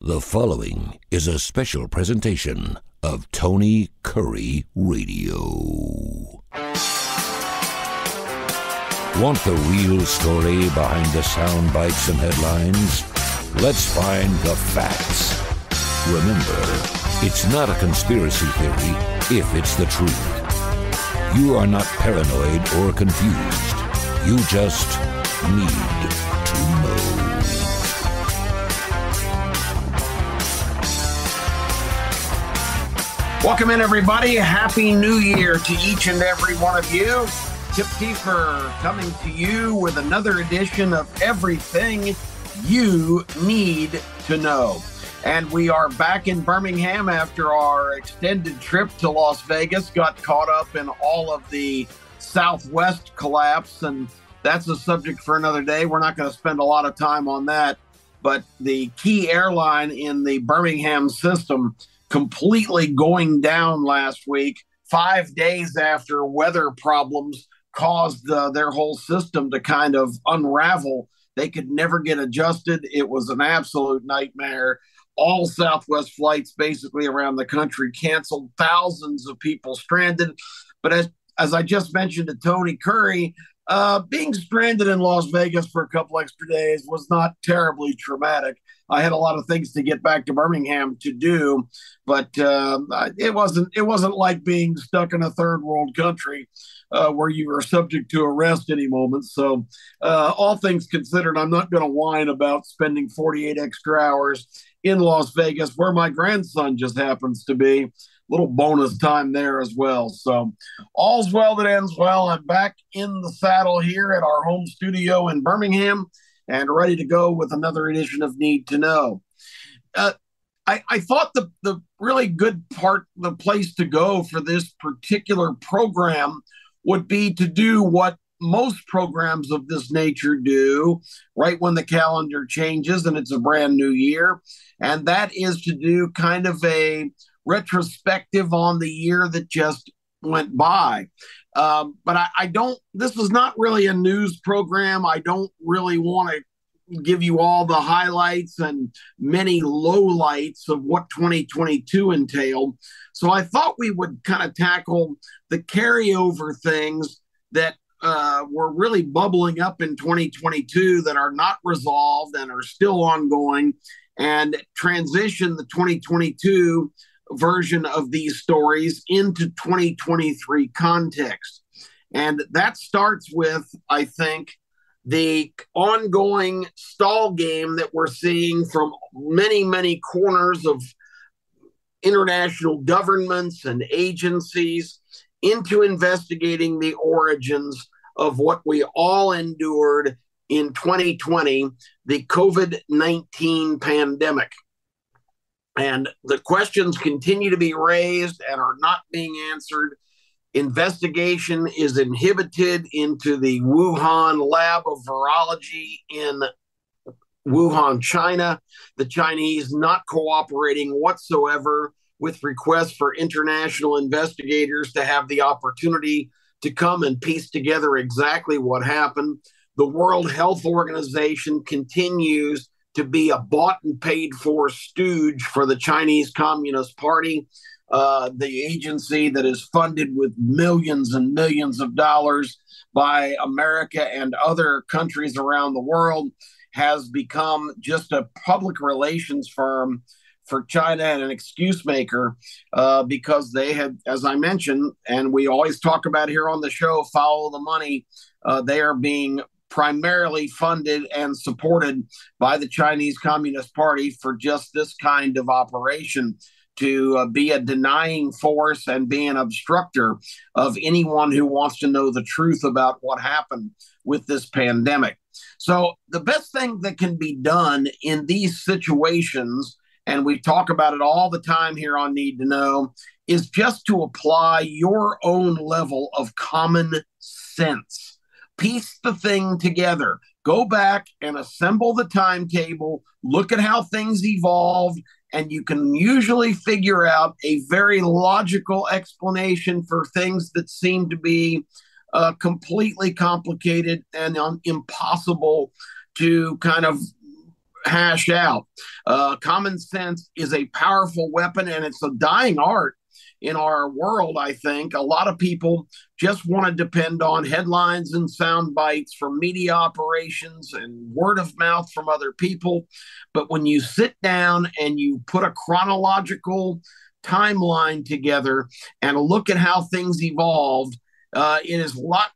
The following is a special presentation of Tony Kurre Radio. Want the real story behind the sound bites and headlines? Let's find the facts. Remember, it's not a conspiracy theory if it's the truth. You are not paranoid or confused. You just need to know. Welcome in, everybody. Happy New Year to each and every one of you. Keefer coming to you with another edition of Everything You Need to Know. And we are back in Birmingham after our extended trip to Las Vegas. Got caught up in all of the Southwest collapse, and that's a subject for another day. We're not going to spend a lot of time on that. But the key airline in the Birmingham system completely going down last week, 5 days after weather problems caused their whole system to kind of unravel. They could never get adjusted. It was an absolute nightmare. All Southwest flights basically around the country canceled, thousands of people stranded. But as I just mentioned to Tony Kurre, being stranded in Las Vegas for a couple extra days was not terribly traumatic. I had a lot of things to get back to Birmingham to do, but it wasn't like being stuck in a third world country where you are subject to arrest any moment. So all things considered, I'm not going to whine about spending 48 extra hours in Las Vegas, where my grandson just happens to be. Little bonus time there as well. So all's well that ends well. I'm back in the saddle here at our home studio in Birmingham and ready to go with another edition of Need to Know. I thought the really good part, the place to go for this particular program would be to do what most programs of this nature do right when the calendar changes and it's a brand new year. And that is to do kind of a retrospective on the year that just went by. But I don't, this is not really a news program. I don't really want to give you all the highlights and many lowlights of what 2022 entailed. So I thought we would kind of tackle the carryover things that were really bubbling up in 2022 that are not resolved and are still ongoing, and transition the 2022 version of these stories into 2023 context. And that starts with, I think, the ongoing stall game that we're seeing from many, many corners of international governments and agencies into investigating the origins of what we all endured in 2020, the COVID-19 pandemic. And the questions continue to be raised and are not being answered. Investigation is inhibited into the Wuhan lab of virology in Wuhan, China. The Chinese not cooperating whatsoever with requests for international investigators to have the opportunity to come and piece together exactly what happened. The World Health Organization continues to be a bought and paid for stooge for the Chinese Communist Party. The agency that is funded with millions and millions of dollars by America and other countries around the world has become just a public relations firm for China and an excuse maker because they had, as I mentioned, and we always talk about here on the show, follow the money. They are being primarily funded and supported by the Chinese Communist Party for just this kind of operation, to be a denying force and be an obstructor of anyone who wants to know the truth about what happened with this pandemic. So the best thing that can be done in these situations, and we talk about it all the time here on Need to Know, is just to apply your own level of common sense. Piece the thing together. Go back and assemble the timetable. Look at how things evolved, and you can usually figure out a very logical explanation for things that seem to be completely complicated and impossible to kind of hash out. Common sense is a powerful weapon, and it's a dying art in our world. I think a lot of people just want to depend on headlines and sound bites from media operations and word of mouth from other people. But when you sit down and you put a chronological timeline together and look at how things evolved, it is a lot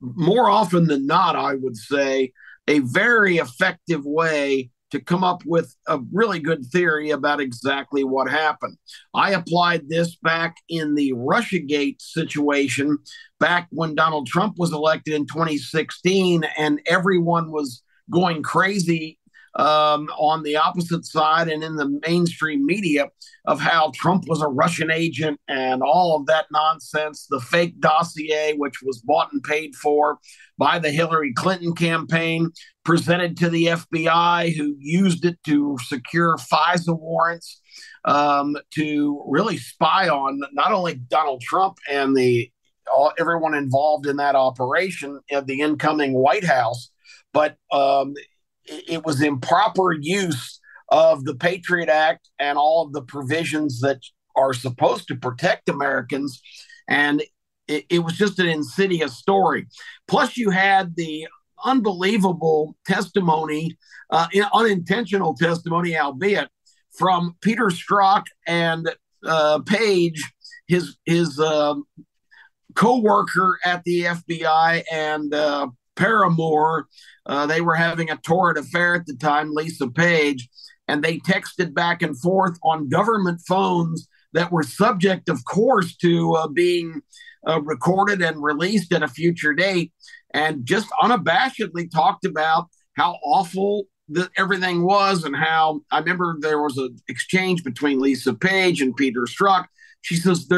more often than not, I would say, a very effective way to come up with a really good theory about exactly what happened. I applied this back in the Russiagate situation, back when Donald Trump was elected in 2016, and everyone was going crazy on the opposite side and in the mainstream media of how Trump was a Russian agent and all of that nonsense, the fake dossier, which was bought and paid for by the Hillary Clinton campaign, presented to the FBI, who used it to secure FISA warrants to really spy on not only Donald Trump and everyone involved in that operation of the incoming White House, but it was improper use of the Patriot Act and all of the provisions that are supposed to protect Americans. And it was just an insidious story. Plus, you had the unbelievable testimony, unintentional testimony, albeit, from Peter Strzok and Page, his co-worker at the FBI, and paramour. They were having a torrid affair at the time, Lisa Page, and they texted back and forth on government phones that were subject, of course, to being recorded and released at a future date, and just unabashedly talked about how awful everything was, and how, I remember there was an exchange between Lisa Page and Peter Strzok. She says,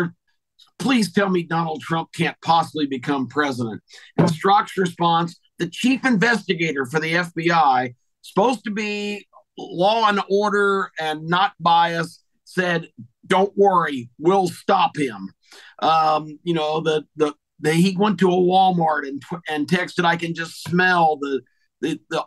please tell me Donald Trump can't possibly become president. And Strzok's response, the chief investigator for the FBI, supposed to be law and order and not biased, said, don't worry, we'll stop him. He went to a Walmart and texted, I can just smell the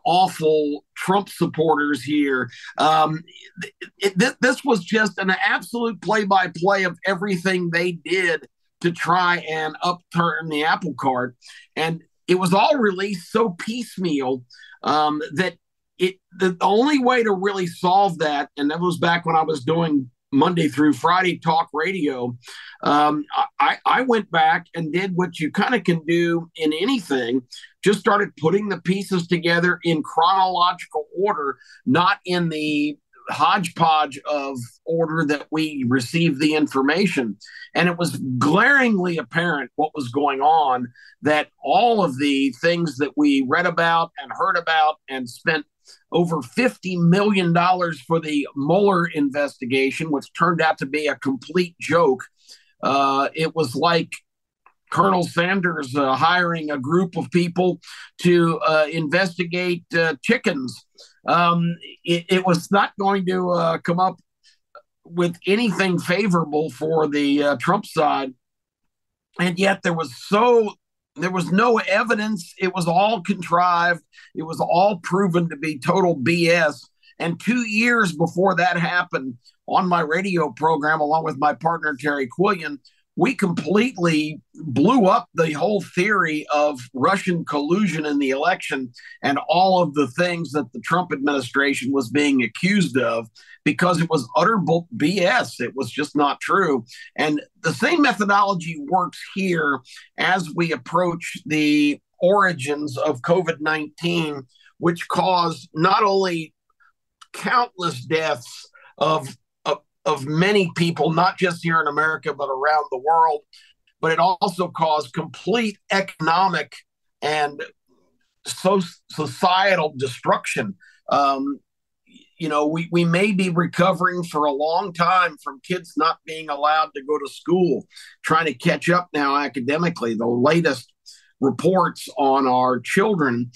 awful Trump supporters here. This was just an absolute play-by-play of everything they did to try and upturn the apple cart. And it was all released so piecemeal that the only way to really solve that, and that was back when I was doing Monday through Friday talk radio, I went back and did what you kind of can do in anything, just started putting the pieces together in chronological order, not in the hodgepodge of order that we received the information. And it was glaringly apparent what was going on, that all of the things that we read about and heard about and spent over $50 million for the Mueller investigation, which turned out to be a complete joke. It was like Colonel Sanders hiring a group of people to investigate chickens. It was not going to come up with anything favorable for the Trump side. And yet there was no evidence. It was all contrived. It was all proven to be total BS. And 2 years before that happened, on my radio program, along with my partner, Terry Quillian, we completely blew up the whole theory of Russian collusion in the election and all of the things that the Trump administration was being accused of, because it was utter BS. It was just not true. And the same methodology works here as we approach the origins of COVID-19, which caused not only countless deaths of many people, not just here in America, but around the world, but it also caused complete economic and societal destruction. We may be recovering for a long time from kids not being allowed to go to school, trying to catch up now academically. The latest reports on our children,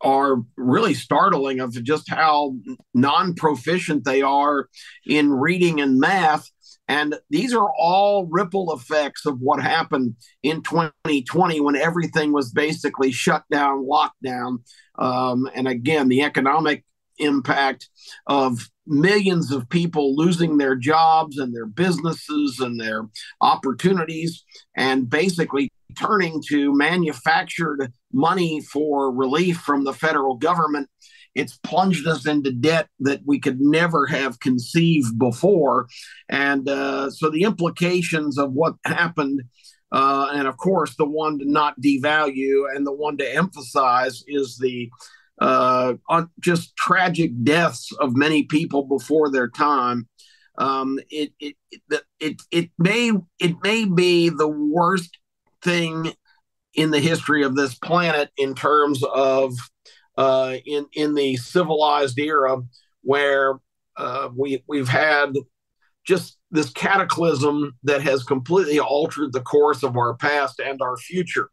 are really startling, of just how non-proficient they are in reading and math. And these are all ripple effects of what happened in 2020, when everything was basically shut down, locked down. And again, the economic impact of millions of people losing their jobs and their businesses and their opportunities, and basically turning to manufactured money for relief from the federal government. It's plunged us into debt that we could never have conceived before. And so the implications of what happened, and of course, the one to not devalue and the one to emphasize is the just tragic deaths of many people before their time. It may be the worst thing in the history of this planet in terms of in the civilized era, where we've had just this cataclysm that has completely altered the course of our past and our future.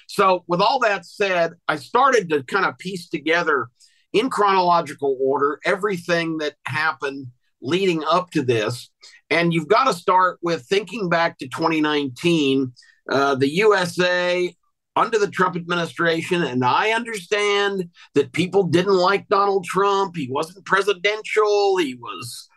So with all that said, I started to kind of piece together in chronological order everything that happened leading up to this. And you've got to start with thinking back to 2019, the USA under the Trump administration. And I understand that people didn't like Donald Trump. He wasn't presidential. He was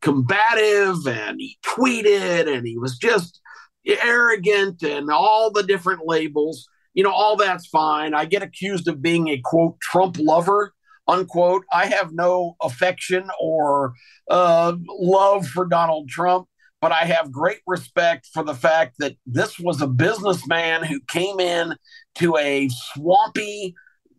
combative, and he tweeted, and he was just arrogant, and all the different labels. All that's fine. I get accused of being a, quote, Trump lover, unquote. I have no affection or love for Donald Trump, but I have great respect for the fact that this was a businessman who came in to a swampy,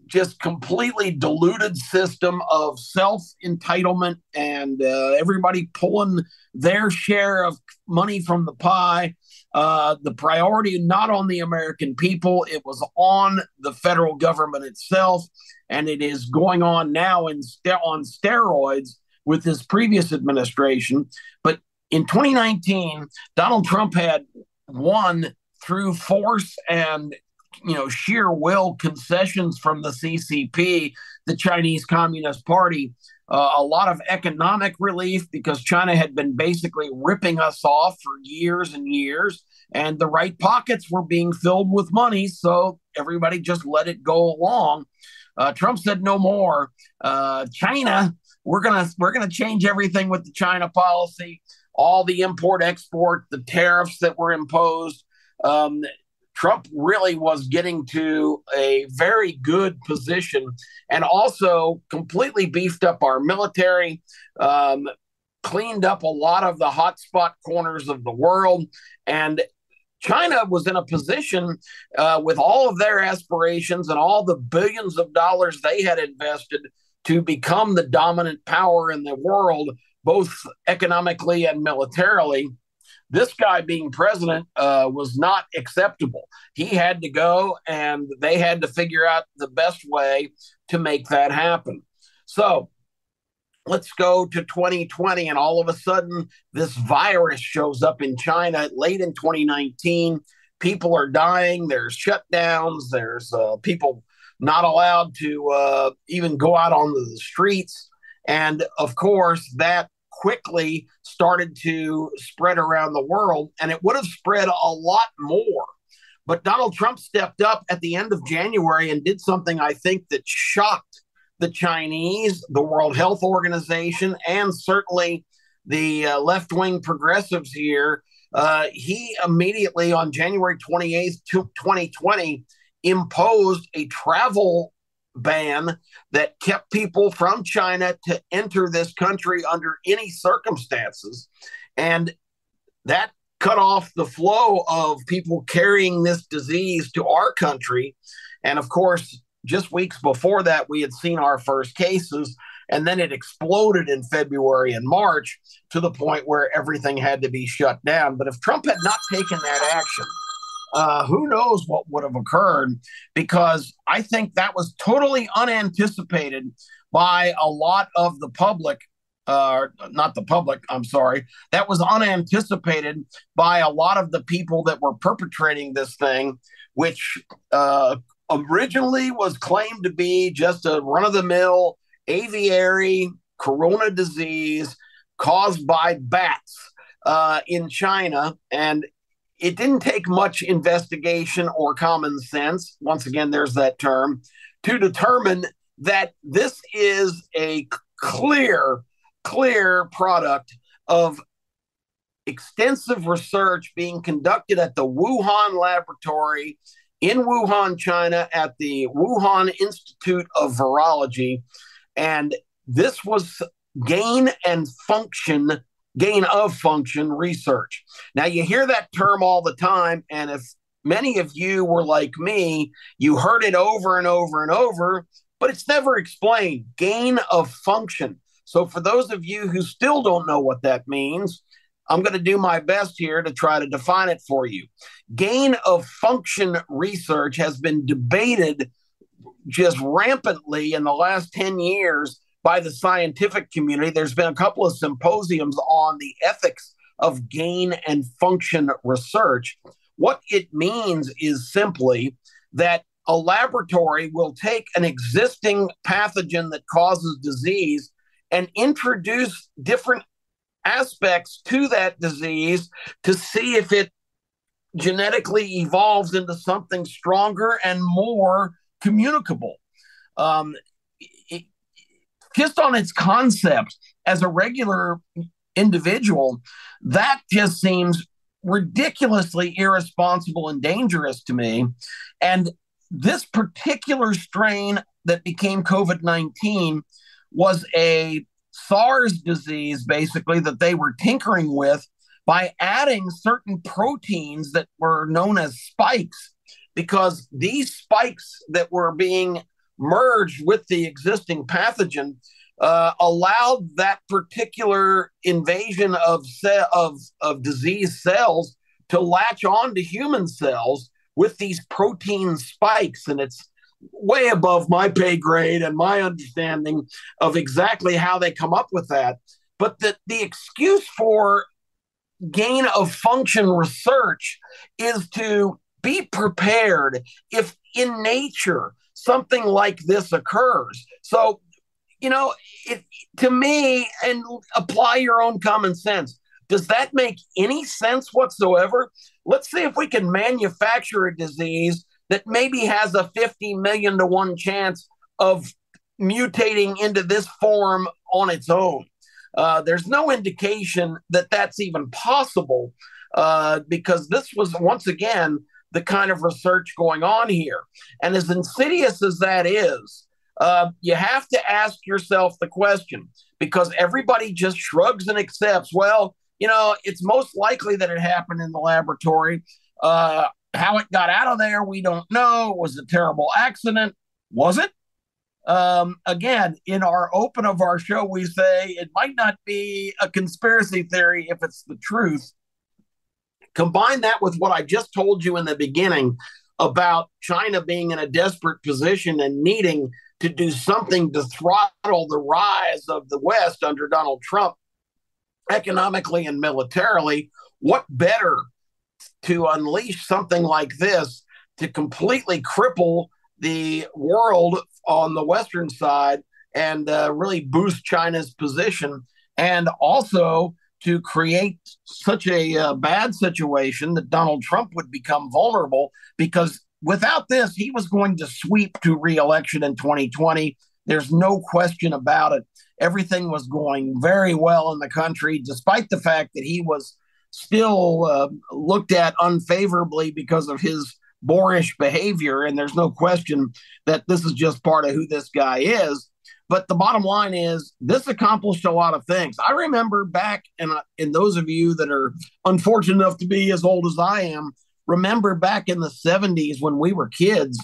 just completely diluted system of self-entitlement and everybody pulling their share of money from the pie. The priority not on the American people, it was on the federal government itself, and it is going on now on steroids with this previous administration. But in 2019, Donald Trump had won through force and sheer will, concessions from the CCP, the Chinese Communist Party, a lot of economic relief because China had been basically ripping us off for years and years, and the right pockets were being filled with money, so everybody just let it go along. Trump said no more. China, we're gonna change everything with the China policy, all the import export, the tariffs that were imposed. Trump really was getting to a very good position, and also completely beefed up our military, cleaned up a lot of the hotspot corners of the world. And China was in a position with all of their aspirations and all the billions of dollars they had invested to become the dominant power in the world, both economically and militarily. This guy being president was not acceptable. He had to go, and they had to figure out the best way to make that happen. So let's go to 2020, and all of a sudden, this virus shows up in China late in 2019. People are dying. There's shutdowns. There's people not allowed to even go out onto the streets. And of course, that quickly started to spread around the world, and it would have spread a lot more. But Donald Trump stepped up at the end of January and did something I think that shocked the Chinese, the World Health Organization, and certainly the left-wing progressives here. He immediately, on January 28th, 2020, imposed a travel ban that kept people from China to enter this country under any circumstances. And that cut off the flow of people carrying this disease to our country. And of course, just weeks before that, we had seen our first cases, and then it exploded in February and March to the point where everything had to be shut down. But if Trump had not taken that action, who knows what would have occurred, because I think that was totally unanticipated by a lot of the public. Not the public, I'm sorry. That was unanticipated by a lot of the people that were perpetrating this thing, which originally was claimed to be just a run-of-the-mill aviary corona disease caused by bats in China. And it didn't take much investigation or common sense, once again, there's that term, to determine that this is a clear product of extensive research being conducted at the Wuhan laboratory in Wuhan, China, at the Wuhan Institute of Virology. And this was gain of function research. Now, you hear that term all the time, and if many of you were like me, you heard it over and over and over, but it's never explained. Gain of function. So for those of you who still don't know what that means, I'm going to do my best here to try to define it for you. Gain of function research has been debated just rampantly in the last 10 years by the scientific community. There's been a couple of symposiums on the ethics of gain and function research. What it means is simply that a laboratory will take an existing pathogen that causes disease and introduce different aspects to that disease to see if it genetically evolves into something stronger and more communicable. Just on its concept, as a regular individual, that just seems ridiculously irresponsible and dangerous to me. And this particular strain that became COVID-19 was a SARS disease, basically, that they were tinkering with by adding certain proteins that were known as spikes, because these spikes that were being merged with the existing pathogen allowed that particular invasion of disease cells to latch on to human cells with these protein spikes. And it's way above my pay grade and my understanding of exactly how they come up with that. But the excuse for gain of function research is to be prepared if in nature something like this occurs. So, to me, and apply your own common sense, does that make any sense whatsoever? Let's see if we can manufacture a disease that maybe has a 50 million to 1 chance of mutating into this form on its own. There's no indication that that's even possible, because this was, once again, the kind of research going on here. And as insidious as that is, you have to ask yourself the question, because everybody just shrugs and accepts, well, it's most likely that it happened in the laboratory. How it got out of there, we don't know. It was a terrible accident. Was it? Again, in our open of our show, we say it might not be a conspiracy theory if it's the truth. Combine that with what I just told you in the beginning about China being in a desperate position and needing to do something to throttle the rise of the West under Donald Trump, economically and militarily. What better to unleash something like this to completely cripple the world on the Western side and really boost China's position, and also to create such a bad situation that Donald Trump would become vulnerable, because without this, he was going to sweep to re-election in 2020. There's no question about it. Everything was going very well in the country, despite the fact that he was still looked at unfavorably because of his boorish behavior. And there's no question that this is just part of who this guy is. But the bottom line is this accomplished a lot of things. I remember back, and those of you that are unfortunate enough to be as old as I am, remember back in the 70s when we were kids,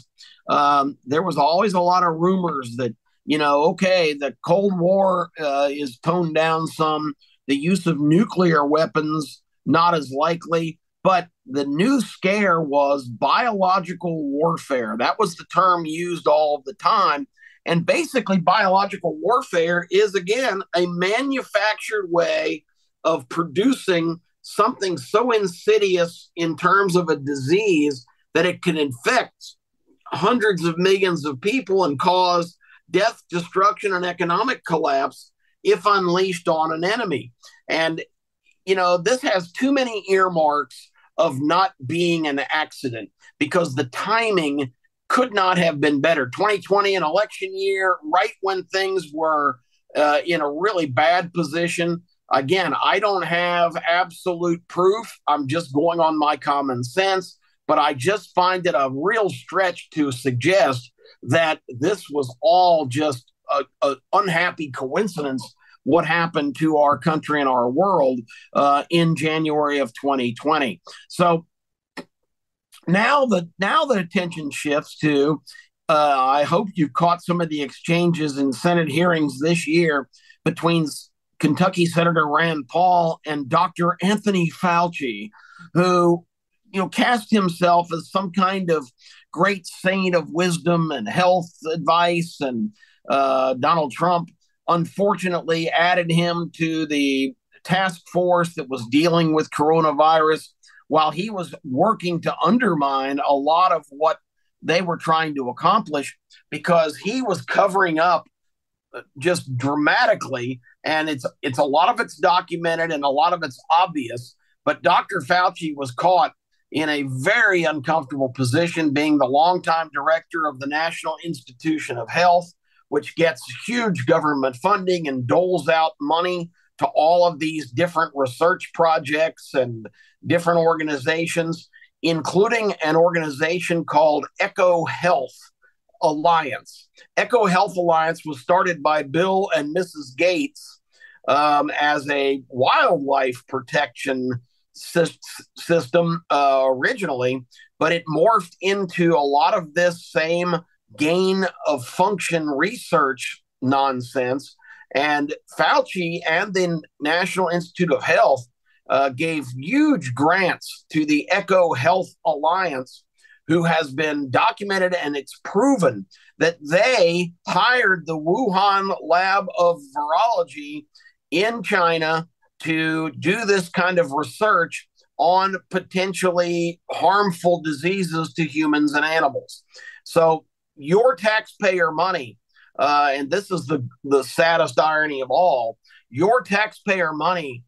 there was always a lot of rumors that, okay, the Cold War is toned down some, the use of nuclear weapons not as likely, but the new scare was biological warfare. That was the term used all of the time. And basically, biological warfare is, again, a manufactured way of producing something so insidious in terms of a disease that it can infect hundreds of millions of people and cause death, destruction, and economic collapse if unleashed on an enemy. And, this has too many earmarks of not being an accident, because the timing could not have been better. 2020, an election year, right when things were in a really bad position. Again, I don't have absolute proof. I'm just going on my common sense, but I just find it a real stretch to suggest that this was all just an unhappy coincidence what happened to our country and our world in January of 2020. So now the attention shifts to I hope you've caught some of the exchanges in Senate hearings this year between Kentucky Senator Rand Paul and Dr. Anthony Fauci, who cast himself as some kind of great saint of wisdom and health advice, and Donald Trump unfortunately added him to the task force that was dealing with coronavirus while he was working to undermine a lot of what they were trying to accomplish, because he was covering up just dramatically, and it's a lot of it's documented and a lot of it's obvious. But Dr. Fauci was caught in a very uncomfortable position, being the longtime director of the National Institute of Health, which gets huge government funding and doles out money to all of these different research projects and different organizations, including an organization called Eco Health Alliance. Eco Health Alliance was started by Bill and Mrs. Gates as a wildlife protection system originally, but it morphed into a lot of this same gain of function research nonsense. And Fauci and the National Institute of Health gave huge grants to the Eco Health Alliance, who has been documented, and it's proven that they hired the Wuhan lab of virology in China to do this kind of research on potentially harmful diseases to humans and animals. So your taxpayer money, and this is the saddest irony of all, your taxpayer money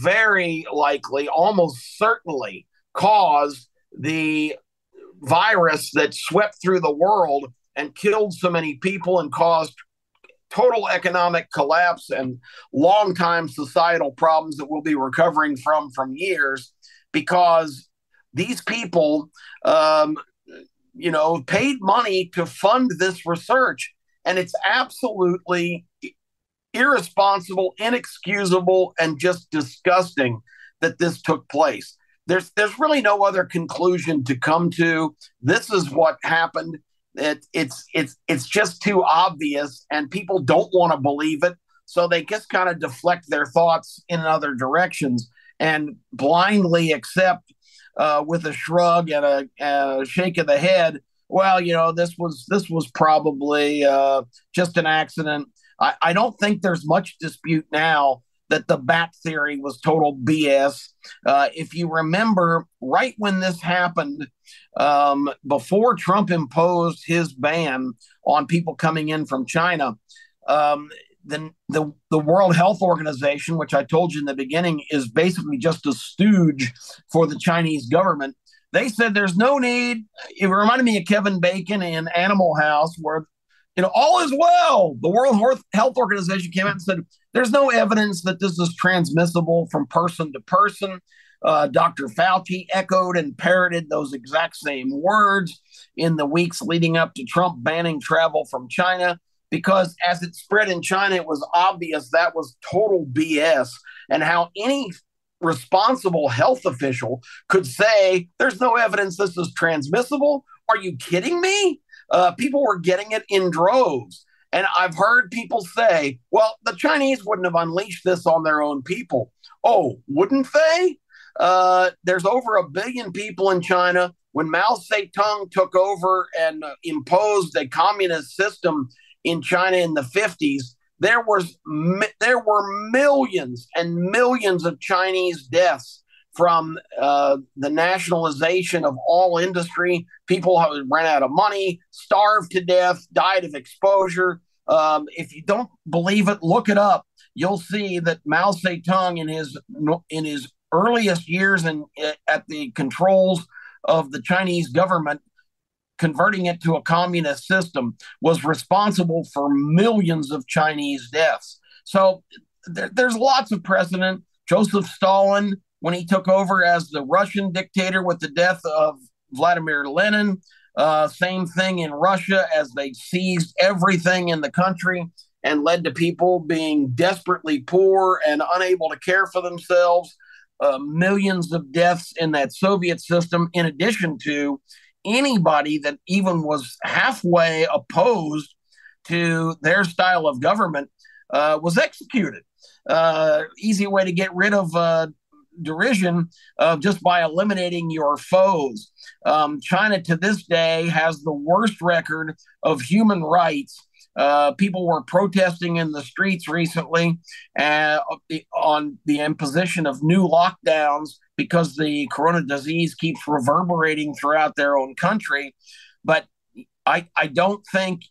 very likely, almost certainly, caused the virus that swept through the world and killed so many people and caused total economic collapse and long-time societal problems that we'll be recovering from years, because these people, paid money to fund this research, and it's absolutely irresponsible, inexcusable, and just disgusting that this took place. There's really no other conclusion to come to. This is what happened. It's just too obvious, and people don't want to believe it, so they just kind of deflect their thoughts in other directions and blindly accept with a shrug and a shake of the head, well, this was probably just an accident. I don't think there's much dispute now that the bat theory was total BS. If you remember, right when this happened, before Trump imposed his ban on people coming in from China, the World Health Organization, which I told you in the beginning is basically just a stooge for the Chinese government, they said there's no need. It reminded me of Kevin Bacon in Animal House, where all is well. The World Health Organization came out and said there's no evidence that this is transmissible from person to person. Dr. Fauci echoed and parroted those exact same words in the weeks leading up to Trump banning travel from China, because as it spread in China, it was obvious that was total BS, and how any responsible health official could say there's no evidence this is transmissible. Are you kidding me? People were getting it in droves. And I've heard people say, well, the Chinese wouldn't have unleashed this on their own people. Oh, wouldn't they? There's over 1 billion people in China. When Mao Zedong took over and imposed a communist system in China in the 50s, there were millions and millions of Chinese deaths from the nationalization of all industry. People ran out of money, starved to death, died of exposure. If you don't believe it, look it up. You'll see that Mao Zedong, in his earliest years at the controls of the Chinese government, converting it to a communist system, was responsible for millions of Chinese deaths. So there's lots of precedent. Joseph Stalin, when he took over as the Russian dictator with the death of Vladimir Lenin, same thing in Russia as they seized everything in the country and led to people being desperately poor and unable to care for themselves. Millions of deaths in that Soviet system, in addition to anybody that even was halfway opposed to their style of government was executed. Easy way to get rid of derision just by eliminating your foes. China to this day has the worst record of human rights. People were protesting in the streets recently on the imposition of new lockdowns because the corona disease keeps reverberating throughout their own country. But I don't think,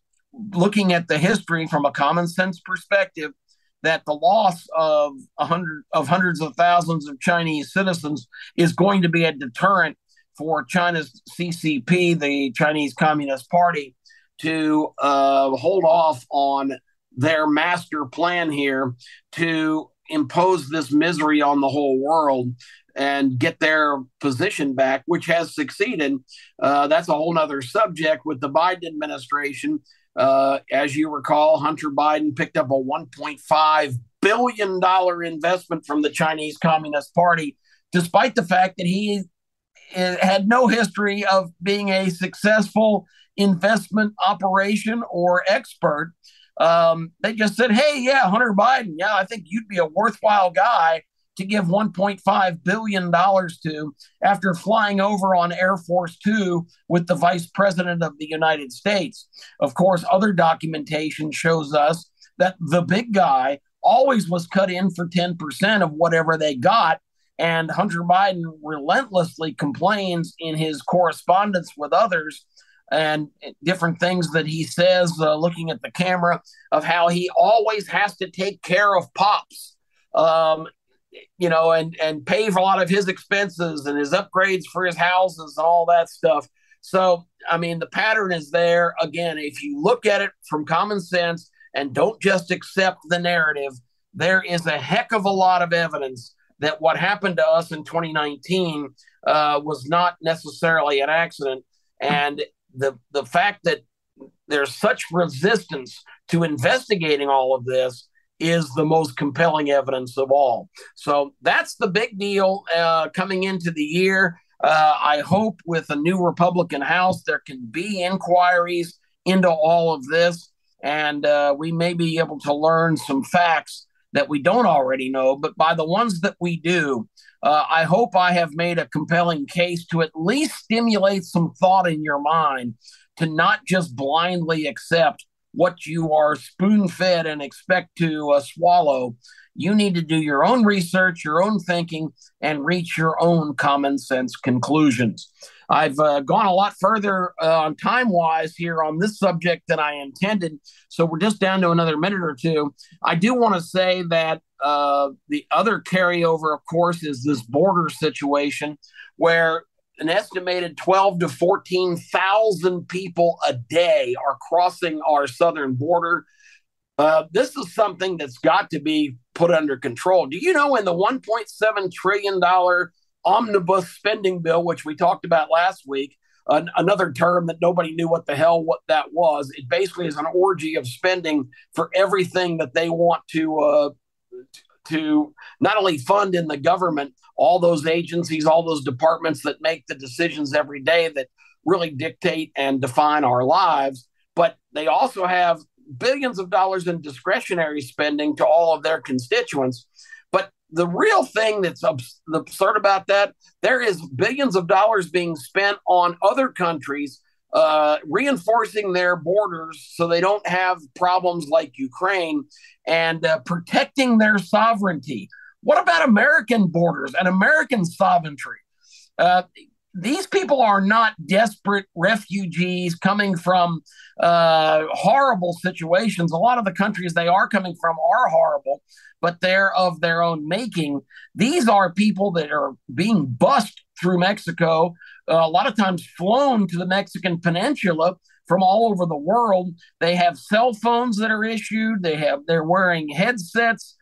looking at the history from a common sense perspective, that the loss of hundreds of thousands of Chinese citizens is going to be a deterrent for China's CCP, the Chinese Communist Party, to hold off on their master plan here to impose this misery on the whole world and get their position back, which has succeeded. That's a whole nother subject with the Biden administration. As you recall, Hunter Biden picked up a $1.5 billion investment from the Chinese Communist Party, despite the fact that he had no history of being a successful investment operation or expert. They just said, hey, yeah, Hunter Biden, yeah, I think you'd be a worthwhile guy to give $1.5 billion to, after flying over on Air Force Two with the Vice President of the United States. Of course, other documentation shows us that the big guy always was cut in for 10% of whatever they got. And Hunter Biden relentlessly complains in his correspondence with others and different things that he says, looking at the camera, of how he always has to take care of pops. And pay for a lot of his expenses and his upgrades for his houses and all that stuff. So, I mean, the pattern is there. Again, if you look at it from common sense and don't just accept the narrative, there is a heck of a lot of evidence that what happened to us in 2019 was not necessarily an accident. And the fact that there's such resistance to investigating all of this is the most compelling evidence of all. So that's the big deal coming into the year. I hope with a new Republican House, there can be inquiries into all of this, and we may be able to learn some facts that we don't already know. But by the ones that we do, I hope I have made a compelling case to at least stimulate some thought in your mind to not just blindly accept what you are spoon-fed and expect to swallow. You need to do your own research, your own thinking, and reach your own common sense conclusions. I've gone a lot further time-wise here on this subject than I intended, so we're just down to another minute or two. I do want to say that the other carryover, of course, is this border situation where an estimated 12 to 14,000 people a day are crossing our southern border. This is something that's got to be put under control. Do you know, in the $1.7 trillion omnibus spending bill, which we talked about last week, another term that nobody knew what that was, it basically is an orgy of spending for everything that they want to not only fund in the government, all those agencies, all those departments that make the decisions every day that really dictate and define our lives, but they also have billions of dollars in discretionary spending to all of their constituents. But the real thing that's absurd about that, there is billions of dollars being spent on other countries reinforcing their borders so they don't have problems like Ukraine, and protecting their sovereignty. What about American borders and American sovereignty? These people are not desperate refugees coming from horrible situations. A lot of the countries they are coming from are horrible, but they're of their own making. These are people that are being bussed through Mexico, a lot of times flown to the Mexican peninsula from all over the world. They have cell phones that are issued. They're wearing headsets.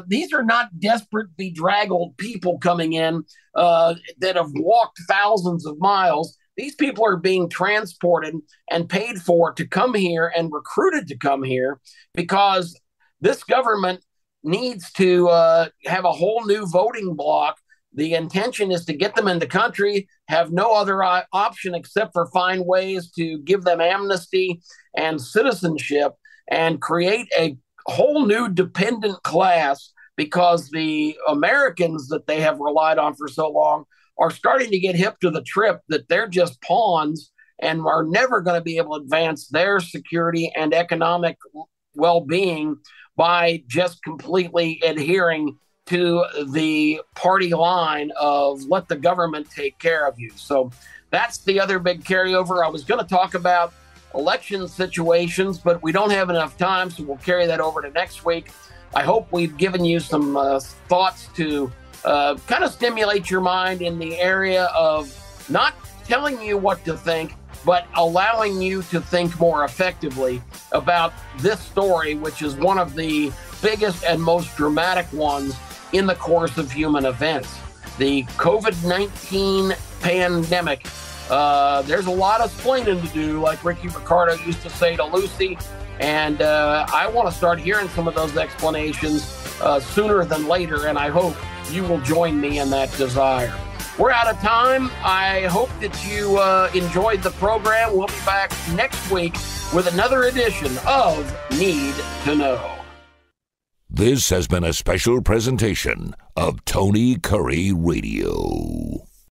These are not desperate, bedraggled people coming in that have walked thousands of miles. These people are being transported and paid for to come here and recruited to come here because this government needs to have a whole new voting bloc. The intention is to get them in the country, have no other option except for find ways to give them amnesty and citizenship and create a whole new dependent class, because the Americans that they have relied on for so long are starting to get hip to the trip that they're just pawns and are never going to be able to advance their security and economic well-being by just completely adhering to the party line of let the government take care of you. So that's the other big carryover. I was going to talk about election situations, but we don't have enough time, so we'll carry that over to next week. I hope we've given you some thoughts to kind of stimulate your mind in the area of not telling you what to think, but allowing you to think more effectively about this story, which is one of the biggest and most dramatic ones in the course of human events. The COVID-19 pandemic. There's a lot of explaining to do, like Ricky Ricardo used to say to Lucy, and I want to start hearing some of those explanations sooner than later, and I hope you will join me in that desire. We're out of time. I hope that you enjoyed the program. We'll be back next week with another edition of Need to Know. This has been a special presentation of Tony Kurre Radio.